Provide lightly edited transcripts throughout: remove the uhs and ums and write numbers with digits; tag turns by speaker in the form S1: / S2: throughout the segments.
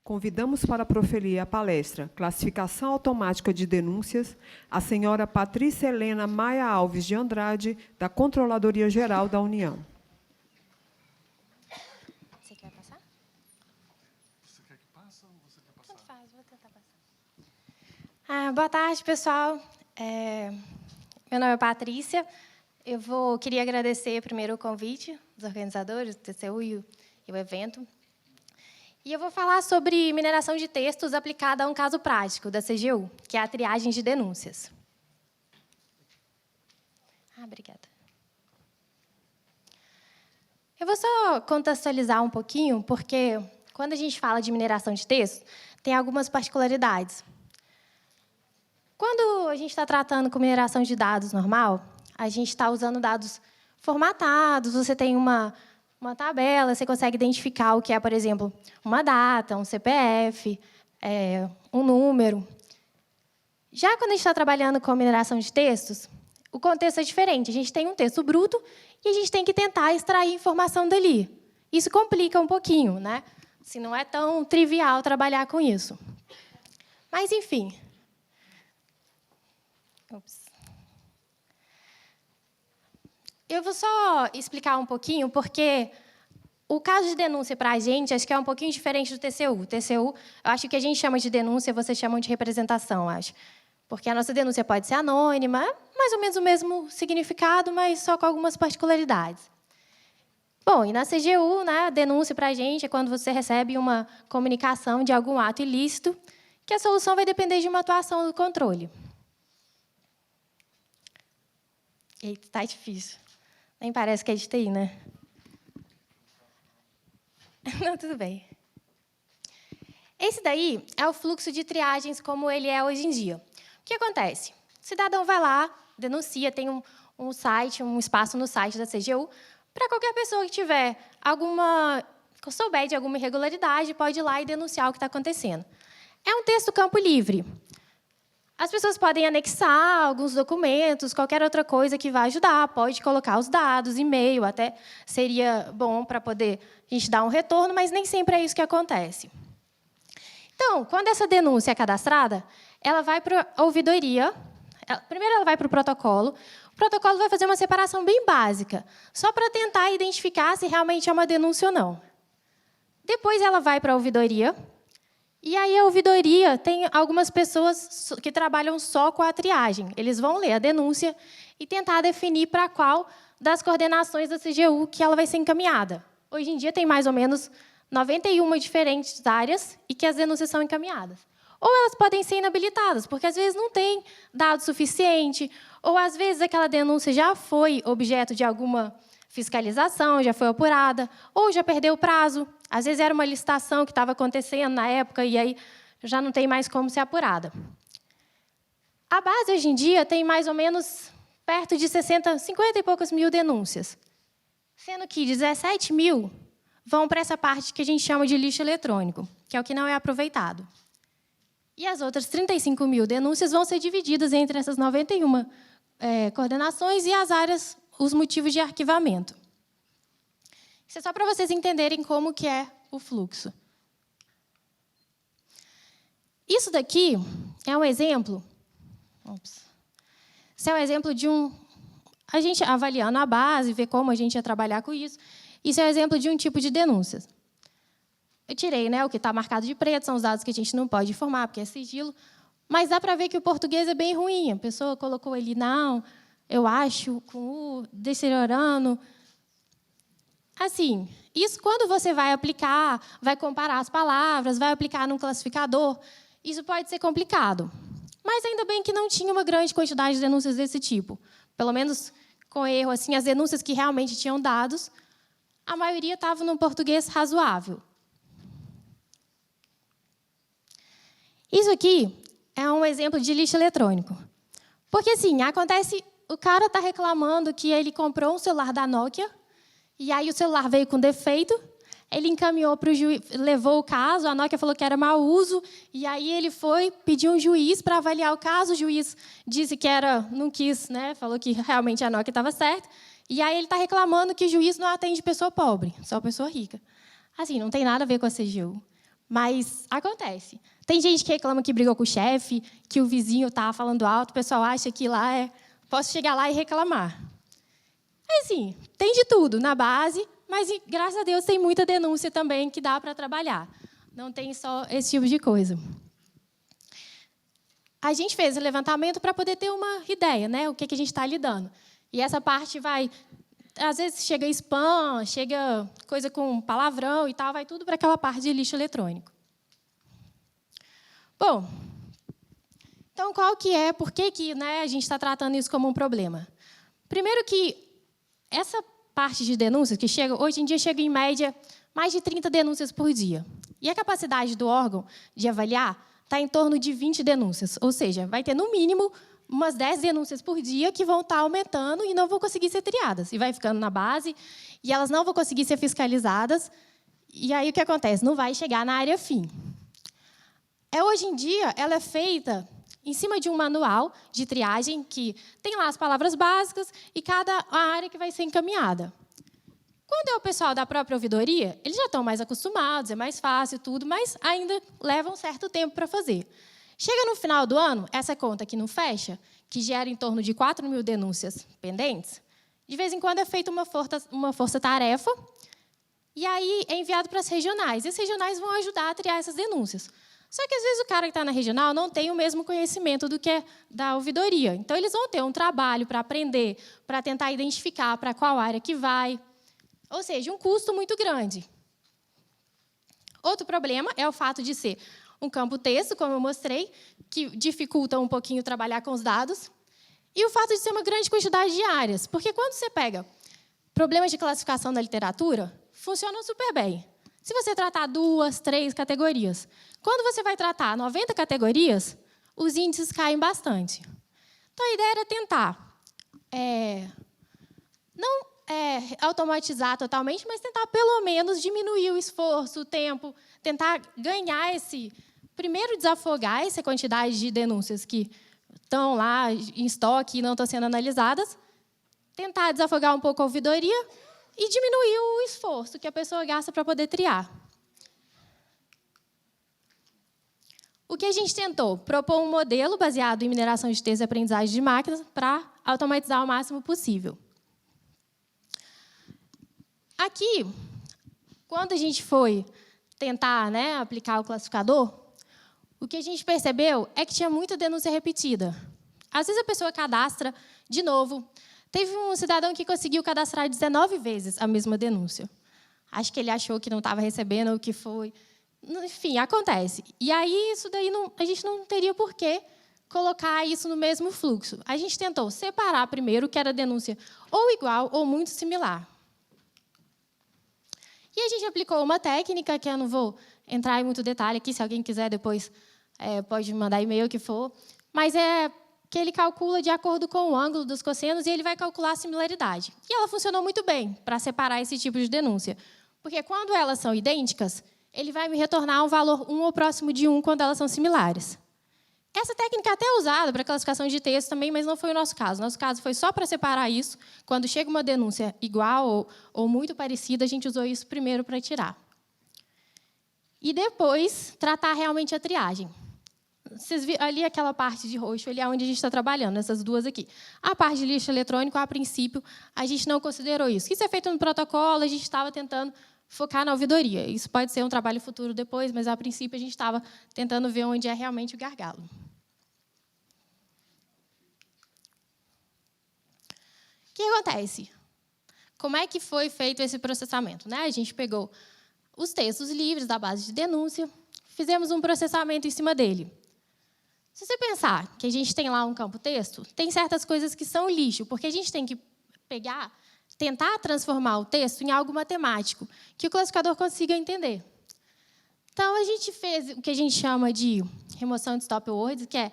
S1: Convidamos para proferir a palestra Classificação Automática de Denúncias a senhora Patrícia Helena Maia Alves de Andrade, da Controladoria Geral da União.
S2: Você quer passar?
S3: Você quer que passe ou você quer passar?
S2: Tanto faz, vou tentar passar. Boa tarde, pessoal. Meu nome é Patrícia. Queria agradecer primeiro o convite dos organizadores, do TCU e o evento. E eu vou falar sobre mineração de textos aplicada a um caso prático da CGU, que é a triagem de denúncias. Obrigada. Eu vou só contextualizar um pouquinho, porque quando a gente fala de mineração de textos, tem algumas particularidades. Quando a gente está tratando com mineração de dados normal, a gente está usando dados formatados, você tem uma tabela, você consegue identificar o que é, por exemplo, uma data, um CPF, um número. Já quando a gente está trabalhando com mineração de textos, o contexto é diferente. A gente tem um texto bruto e a gente tem que tentar extrair informação dali. Isso complica um pouquinho, né? Se não é tão trivial trabalhar com isso. Mas, enfim. Eu vou só explicar um pouquinho, porque o caso de denúncia para a gente, acho que é um pouquinho diferente do TCU. O TCU, eu acho que a gente chama de denúncia, vocês chamam de representação, acho. Porque a nossa denúncia pode ser anônima, mais ou menos o mesmo significado, mas só com algumas particularidades. Bom, e na CGU, né, a denúncia para a gente é quando você recebe uma comunicação de algum ato ilícito, que a solução vai depender de uma atuação do controle. Eita, está difícil. Nem parece que é de TI, né? Não, tudo bem. Esse daí é o fluxo de triagens como ele é hoje em dia. O que acontece? O cidadão vai lá, denuncia, tem um site, um espaço no site da CGU, para qualquer pessoa que tiver que souber de alguma irregularidade, pode ir lá e denunciar o que está acontecendo. É um texto campo livre. As pessoas podem anexar alguns documentos, qualquer outra coisa que vai ajudar, pode colocar os dados, e-mail, até seria bom para poder a gente dar um retorno, mas nem sempre é isso que acontece. Então, quando essa denúncia é cadastrada, ela vai para a ouvidoria. Primeiro, ela vai para o protocolo. O protocolo vai fazer uma separação bem básica, só para tentar identificar se realmente é uma denúncia ou não. Depois, ela vai para a ouvidoria. E aí, a ouvidoria tem algumas pessoas que trabalham só com a triagem. Eles vão ler a denúncia e tentar definir para qual das coordenações da CGU que ela vai ser encaminhada. Hoje em dia, tem mais ou menos 91 diferentes áreas e que as denúncias são encaminhadas. Ou elas podem ser inabilitadas, porque, às vezes, não tem dado suficiente, ou, às vezes, aquela denúncia já foi objeto de alguma fiscalização, já foi apurada, ou já perdeu o prazo. Às vezes, era uma licitação que estava acontecendo na época e aí já não tem mais como ser apurada. A base, hoje em dia, tem mais ou menos perto de 50 e poucas mil denúncias, sendo que 17 mil vão para essa parte que a gente chama de lixo eletrônico, que é o que não é aproveitado. E as outras 35 mil denúncias vão ser divididas entre essas 91 coordenações e as áreas, os motivos de arquivamento. Isso é só para vocês entenderem como que é o fluxo. Isso daqui é um exemplo. Isso é um exemplo de a gente avaliando a base, ver como a gente ia trabalhar com isso. Isso é um exemplo de um tipo de denúncias. Eu tirei, né, o que está marcado de preto, são os dados que a gente não pode informar, porque é sigilo. Mas dá para ver que o português é bem ruim. A pessoa colocou ali, não, eu acho, com o, deteriorando. Assim, isso quando você vai aplicar, vai comparar as palavras, vai aplicar num classificador, isso pode ser complicado. Mas ainda bem que não tinha uma grande quantidade de denúncias desse tipo. Pelo menos com erro, assim, as denúncias que realmente tinham dados, a maioria estava num português razoável. Isso aqui é um exemplo de lixo eletrônico. Porque, assim, acontece, o cara está reclamando que ele comprou um celular da Nokia, e aí o celular veio com defeito, ele encaminhou para o juiz, levou o caso, a Nokia falou que era mau uso, e aí ele foi pedir um juiz para avaliar o caso, o juiz disse que não quis, né, falou que realmente a Nokia estava certa, e aí ele está reclamando que o juiz não atende pessoa pobre, só pessoa rica. Assim, não tem nada a ver com a CGU. Mas acontece. Tem gente que reclama que brigou com o chefe, que o vizinho está falando alto, o pessoal acha que lá é... Posso chegar lá e reclamar. Assim, tem de tudo na base, mas, graças a Deus, tem muita denúncia também que dá para trabalhar. Não tem só esse tipo de coisa. A gente fez o levantamento para poder ter uma ideia, né? O que a gente está lidando. E essa parte vai... Às vezes chega spam, chega coisa com palavrão e tal, vai tudo para aquela parte de lixo eletrônico. Bom, então qual que é, por que né, a gente está tratando isso como um problema? Primeiro que essa parte de denúncias que chega, hoje em dia chega em média mais de 30 denúncias por dia. E a capacidade do órgão de avaliar está em torno de 20 denúncias, ou seja, vai ter no mínimo umas 10 denúncias por dia que vão estar aumentando e não vão conseguir ser triadas. E vai ficando na base, e elas não vão conseguir ser fiscalizadas. E aí o que acontece? Não vai chegar na área fim. Hoje em dia, ela é feita em cima de um manual de triagem que tem lá as palavras básicas e cada área que vai ser encaminhada. Quando é o pessoal da própria ouvidoria, eles já estão mais acostumados, é mais fácil tudo, mas ainda leva um certo tempo para fazer. Chega no final do ano, essa conta que não fecha, que gera em torno de 4.000 denúncias pendentes, de vez em quando é feita uma força-tarefa, e aí é enviado para as regionais. E as regionais vão ajudar a triar essas denúncias. Só que, às vezes, o cara que está na regional não tem o mesmo conhecimento do que é da ouvidoria. Então, eles vão ter um trabalho para aprender, para tentar identificar para qual área que vai. Ou seja, um custo muito grande. Outro problema é o fato de ser um campo texto, como eu mostrei, que dificulta um pouquinho trabalhar com os dados, e o fato de ser uma grande quantidade de áreas. Porque quando você pega problemas de classificação da literatura, funcionam super bem. Se você tratar 2, 3 categorias, quando você vai tratar 90 categorias, os índices caem bastante. Então, a ideia era tentar, não automatizar totalmente, mas tentar, pelo menos, diminuir o esforço, o tempo, tentar ganhar primeiro, desafogar essa quantidade de denúncias que estão lá em estoque e não estão sendo analisadas, tentar desafogar um pouco a ouvidoria e diminuir o esforço que a pessoa gasta para poder triar. O que a gente tentou? Propor um modelo baseado em mineração de texto e aprendizagem de máquinas para automatizar o máximo possível. Aqui, quando a gente foi tentar, né, aplicar o classificador, o que a gente percebeu é que tinha muita denúncia repetida. Às vezes a pessoa cadastra de novo. Teve um cidadão que conseguiu cadastrar 19 vezes a mesma denúncia. Acho que ele achou que não estava recebendo o que foi. Enfim, acontece. E aí, isso daí a gente não teria por que colocar isso no mesmo fluxo. A gente tentou separar primeiro o que era denúncia ou igual ou muito similar. E a gente aplicou uma técnica, que eu não vou entrar em muito detalhe aqui, se alguém quiser depois pode mandar e-mail, o que for, mas é que ele calcula de acordo com o ângulo dos cossenos e ele vai calcular a similaridade. E ela funcionou muito bem para separar esse tipo de denúncia, porque quando elas são idênticas, ele vai me retornar um valor 1 ou próximo de 1 quando elas são similares. Essa técnica é até usada para classificação de texto também, mas não foi o nosso caso. Nosso caso foi só para separar isso. Quando chega uma denúncia igual ou muito parecida, a gente usou isso primeiro para tirar. E depois, tratar realmente a triagem. Vocês viram ali aquela parte de roxo, ali é onde a gente está trabalhando, essas duas aqui. A parte de lixo eletrônico, a princípio, a gente não considerou isso. Isso é feito no protocolo, a gente estava tentando focar na ouvidoria. Isso pode ser um trabalho futuro depois, mas, a princípio, a gente estava tentando ver onde é realmente o gargalo. O que acontece? Como é que foi feito esse processamento, né? A gente pegou os textos livres da base de denúncia, fizemos um processamento em cima dele. Se você pensar que a gente tem lá um campo texto, tem certas coisas que são lixo, porque a gente tem que tentar transformar o texto em algo matemático, que o classificador consiga entender. Então, a gente fez o que a gente chama de remoção de stop words, que é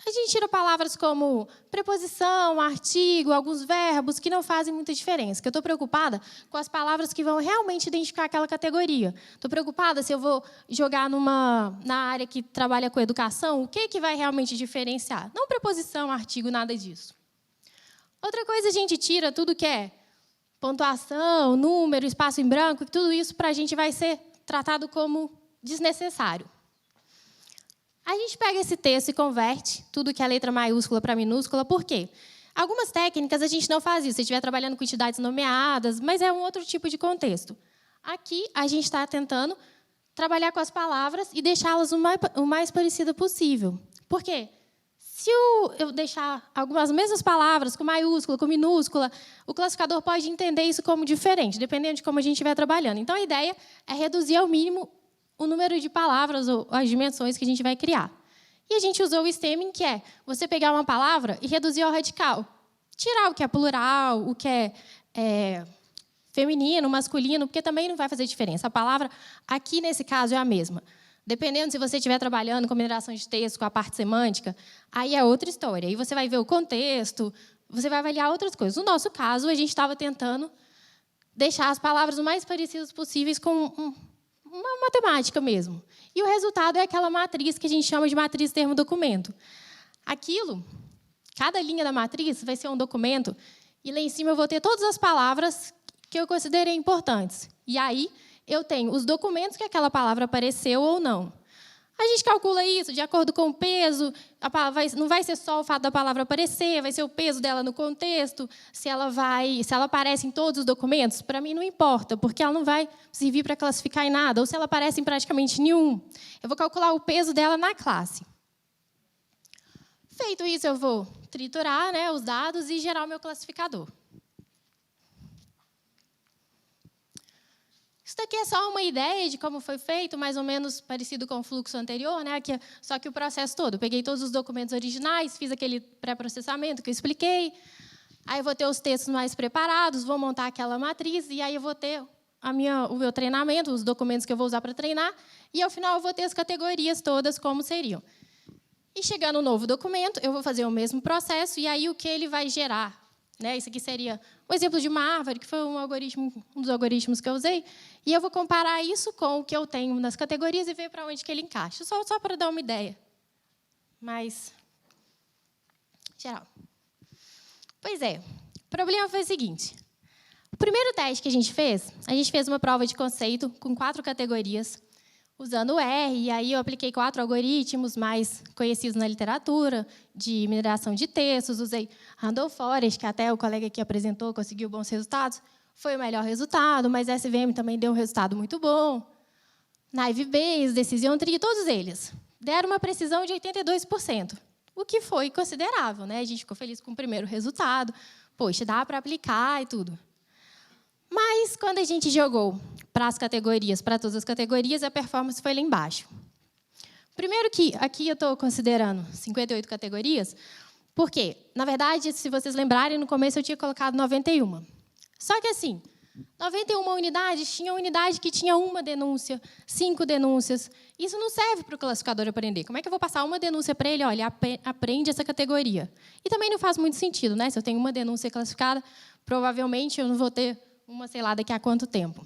S2: a gente tira palavras como preposição, artigo, alguns verbos que não fazem muita diferença. Que eu estou preocupada com as palavras que vão realmente identificar aquela categoria. Estou preocupada se eu vou jogar na área que trabalha com educação, o que vai realmente diferenciar. Não preposição, artigo, nada disso. Outra coisa, a gente tira tudo que é pontuação, número, espaço em branco, tudo isso para a gente vai ser tratado como desnecessário. A gente pega esse texto e converte tudo que é letra maiúscula para minúscula. Por quê? Algumas técnicas a gente não faz isso. Se estiver trabalhando com entidades nomeadas, mas é um outro tipo de contexto. Aqui, a gente está tentando trabalhar com as palavras e deixá-las o mais parecida possível. Por quê? Se eu deixar algumas mesmas palavras, com maiúscula, com minúscula, o classificador pode entender isso como diferente, dependendo de como a gente estiver trabalhando. Então, a ideia é reduzir ao mínimo o número de palavras ou as dimensões que a gente vai criar. E a gente usou o stemming, que é você pegar uma palavra e reduzir ao radical. Tirar o que é plural, o que é feminino, masculino, porque também não vai fazer diferença. A palavra, aqui, nesse caso, é a mesma. Dependendo se você estiver trabalhando com mineração de texto, com a parte semântica, aí é outra história. Aí você vai ver o contexto, você vai avaliar outras coisas. No nosso caso, a gente estava tentando deixar as palavras o mais parecidas possíveis com uma matemática mesmo. E o resultado é aquela matriz que a gente chama de matriz termo-documento. Aquilo, cada linha da matriz vai ser um documento, e lá em cima eu vou ter todas as palavras que eu considerei importantes. E aí, eu tenho os documentos que aquela palavra apareceu ou não. A gente calcula isso de acordo com o peso. Não vai ser só o fato da palavra aparecer, vai ser o peso dela no contexto. Se ela aparece em todos os documentos, para mim não importa, porque ela não vai servir para classificar em nada, ou se ela aparece em praticamente nenhum. Eu vou calcular o peso dela na classe. Feito isso, eu vou triturar, né, os dados e gerar o meu classificador. Isso daqui é só uma ideia de como foi feito, mais ou menos parecido com o fluxo anterior, né? Só que o processo todo. Eu peguei todos os documentos originais, fiz aquele pré-processamento que eu expliquei, aí eu vou ter os textos mais preparados, vou montar aquela matriz, e aí eu vou ter o meu treinamento, os documentos que eu vou usar para treinar, e, ao final, eu vou ter as categorias todas como seriam. E, chegando no novo documento, eu vou fazer o mesmo processo, e aí o que ele vai gerar? Né? Isso aqui seria um exemplo de uma árvore, que foi um dos algoritmos que eu usei. E eu vou comparar isso com o que eu tenho nas categorias e ver para onde que ele encaixa. Só para dar uma ideia. Mas, geral. Pois é, o problema foi o seguinte. O primeiro teste que a gente fez uma prova de conceito com 4 categorias, usando o R, e aí eu apliquei 4 algoritmos mais conhecidos na literatura, de mineração de textos, usei Randall Forest, que até o colega que apresentou conseguiu bons resultados, foi o melhor resultado, mas SVM também deu um resultado muito bom. Naive Bayes, Decision Tree, todos eles deram uma precisão de 82%, o que foi considerável, né? A gente ficou feliz com o primeiro resultado, poxa, dá para aplicar e tudo. Mas, quando a gente jogou para todas as categorias, a performance foi lá embaixo. Primeiro que, aqui eu estou considerando 58 categorias, porque, na verdade, se vocês lembrarem, no começo eu tinha colocado 91. Só que, assim, 91 unidades, tinha unidade que tinha 1 denúncia, 5 denúncias. Isso não serve para o classificador aprender. Como é que eu vou passar uma denúncia para ele? Olha, aprende essa categoria. E também não faz muito sentido, né? Se eu tenho uma denúncia classificada, provavelmente eu não vou ter uma, sei lá, daqui a quanto tempo.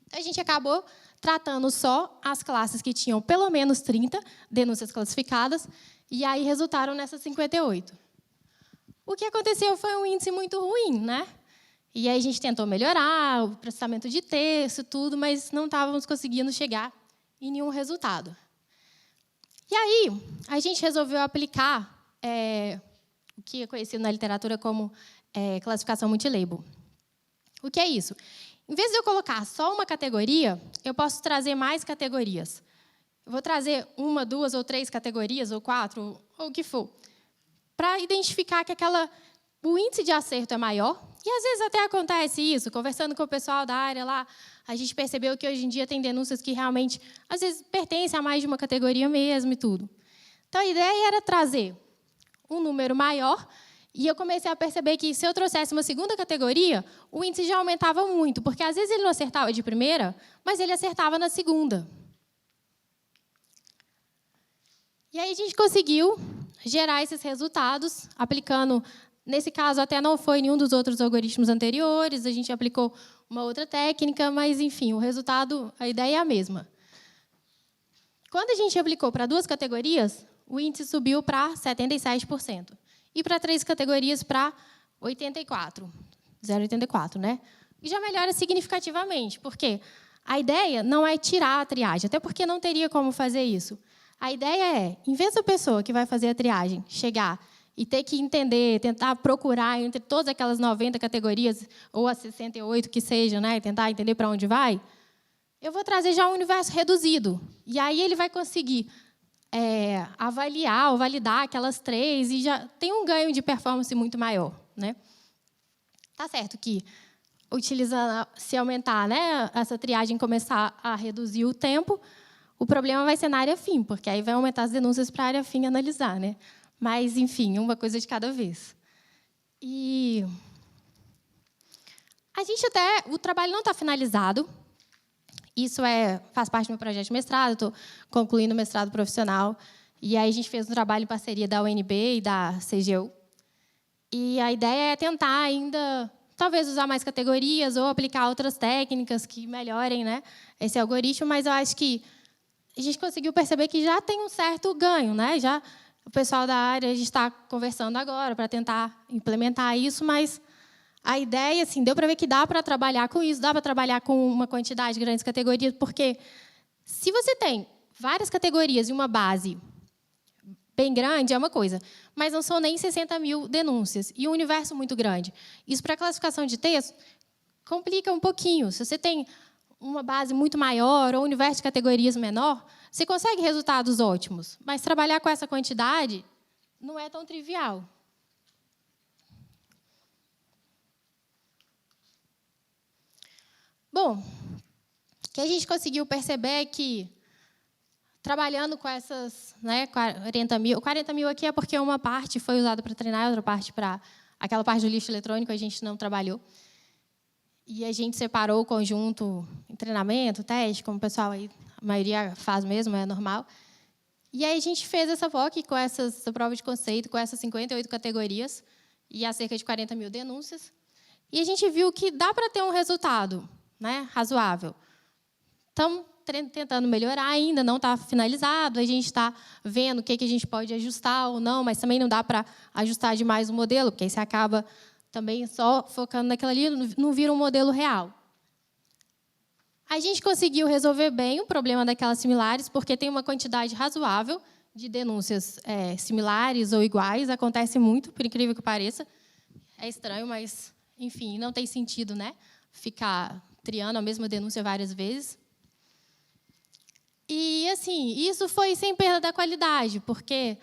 S2: Então, a gente acabou tratando só as classes que tinham pelo menos 30 denúncias classificadas, e aí resultaram nessas 58. O que aconteceu foi um índice muito ruim, né? E aí a gente tentou melhorar o processamento de texto, tudo, mas não estávamos conseguindo chegar em nenhum resultado. E aí, a gente resolveu aplicar o que é conhecido na literatura como classificação multilabel. O que é isso? Em vez de eu colocar só uma categoria, eu posso trazer mais categorias. Eu vou trazer 1, 2 ou 3 categorias, ou 4, ou o que for, para identificar que o índice de acerto é maior. E, às vezes, até acontece isso. Conversando com o pessoal da área lá, a gente percebeu que, hoje em dia, tem denúncias que realmente, às vezes, pertencem a mais de uma categoria mesmo e tudo. Então, a ideia era trazer um número maior. E eu comecei a perceber que, se eu trouxesse uma segunda categoria, o índice já aumentava muito, porque, às vezes, ele não acertava de primeira, mas ele acertava na segunda. E aí a gente conseguiu gerar esses resultados, aplicando, nesse caso, até não foi nenhum dos outros algoritmos anteriores, a gente aplicou uma outra técnica, mas, enfim, o resultado, a ideia é a mesma. Quando a gente aplicou para 2 categorias, o índice subiu para 77%. E para 3 categorias, para 84, 0,84, né? E já melhora significativamente, porque A ideia não é tirar a triagem, até porque não teria como fazer isso. A ideia é, em vez da pessoa que vai fazer a triagem chegar e ter que entender, tentar procurar entre todas aquelas 90 categorias, ou as 68 que sejam, né, tentar entender para onde vai, eu vou trazer já um universo reduzido. E aí ele vai conseguir avaliar ou validar aquelas 3 e já tem um ganho de performance muito maior, né? Tá certo que, se aumentar, né, essa triagem começar a reduzir o tempo, o problema vai ser na área fim, porque aí vai aumentar as denúncias para a área fim analisar, né? Mas, enfim, uma coisa de cada vez. E o trabalho não está finalizado. Isso faz parte do meu projeto de mestrado, estou concluindo o mestrado profissional. E aí a gente fez um trabalho em parceria da UNB e da CGU. E a ideia é tentar ainda, talvez, usar mais categorias ou aplicar outras técnicas que melhorem, né, esse algoritmo, mas eu acho que a gente conseguiu perceber que já tem um certo ganho, né? Já o pessoal da área, a gente está conversando agora para tentar implementar isso, mas a ideia, assim, deu para ver que dá para trabalhar com isso, dá para trabalhar com uma quantidade de grandes categorias, porque se você tem várias categorias e uma base bem grande, é uma coisa, mas não são nem 60 mil denúncias, e um universo muito grande. Isso, para classificação de texto, complica um pouquinho. Se você tem uma base muito maior ou um universo de categorias menor, você consegue resultados ótimos, mas trabalhar com essa quantidade não é tão trivial. Bom, o que a gente conseguiu perceber é que, trabalhando com essas, né, 40 mil aqui é porque uma parte foi usada para treinar, outra parte para aquela parte do lixo eletrônico a gente não trabalhou. E a gente separou o conjunto em treinamento, teste, como o pessoal aí, a maioria faz mesmo, é normal. E aí a gente fez essa POC com essa prova de conceito, com essas 58 categorias e há cerca de 40 mil denúncias. E a gente viu que dá para ter um resultado, né, razoável. Estamos tentando melhorar ainda, não está finalizado, a gente está vendo o que a gente pode ajustar ou não, mas também não dá para ajustar demais o modelo, porque aí você acaba também só focando naquilo ali, não vira um modelo real. A gente conseguiu resolver bem o problema daquelas similares, porque tem uma quantidade razoável de denúncias similares ou iguais. Acontece muito, por incrível que pareça. É estranho, mas, enfim, não tem sentido, né, ficar triando a mesma denúncia várias vezes. E, assim, isso foi sem perda da qualidade, porque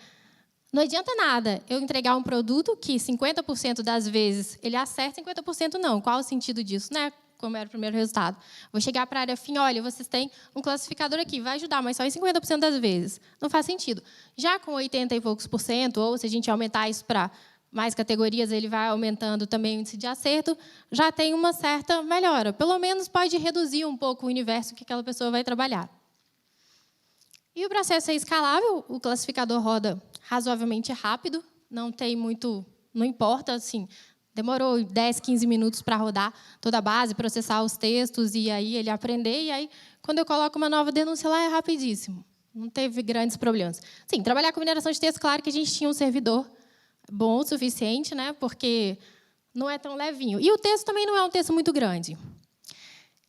S2: não adianta nada eu entregar um produto que 50% das vezes ele acerta, 50% não. Qual o sentido disso, né? Como era o primeiro resultado. Vou chegar para a área fim, olha, vocês têm um classificador aqui, vai ajudar, mas só em 50% das vezes. Não faz sentido. Já com 80 e poucos por cento, ou se a gente aumentar isso para mais categorias, ele vai aumentando também o índice de acerto, já tem uma certa melhora. Pelo menos pode reduzir um pouco o universo que aquela pessoa vai trabalhar. E o processo é escalável, o classificador roda razoavelmente rápido, não tem muito, não importa, assim, demorou 10, 15 minutos para rodar toda a base, processar os textos e aí ele aprender, e aí quando eu coloco uma nova denúncia lá é rapidíssimo, não teve grandes problemas. Sim, trabalhar com mineração de texto, claro que a gente tinha um servidor bom o suficiente, né, porque não é tão levinho. E o texto também não é um texto muito grande.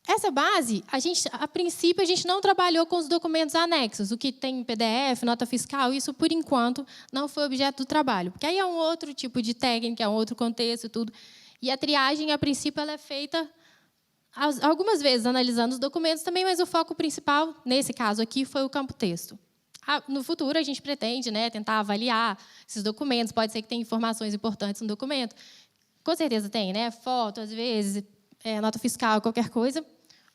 S2: Essa base, a princípio, a gente não trabalhou com os documentos anexos, o que tem PDF, nota fiscal, isso, por enquanto, não foi objeto do trabalho, porque aí é um outro tipo de técnica, é um outro contexto, tudo. E a triagem, a princípio, ela é feita algumas vezes analisando os documentos também, mas o foco principal, nesse caso aqui, foi o campo texto. No futuro, a gente pretende, né, tentar avaliar esses documentos, pode ser que tenha informações importantes no documento. Com certeza tem, né, foto, às vezes, nota fiscal, qualquer coisa,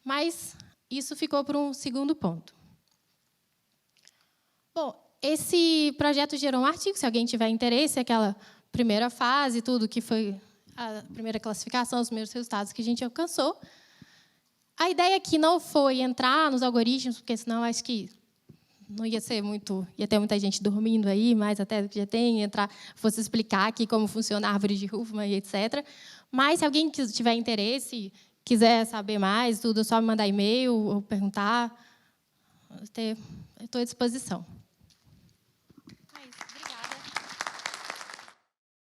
S2: mas isso ficou para um segundo ponto. Bom, esse projeto gerou um artigo, se alguém tiver interesse, aquela primeira fase, tudo que foi a primeira classificação, os primeiros resultados que a gente alcançou. A ideia aqui não foi entrar nos algoritmos, porque senão acho que não ia ser muito, ia ter muita gente dormindo aí, mais até do que já tem, fosse explicar aqui como funciona a árvore de Huffman e etc. Mas, se alguém tiver interesse, quiser saber mais, tudo, é só me mandar e-mail ou perguntar. Estou à disposição.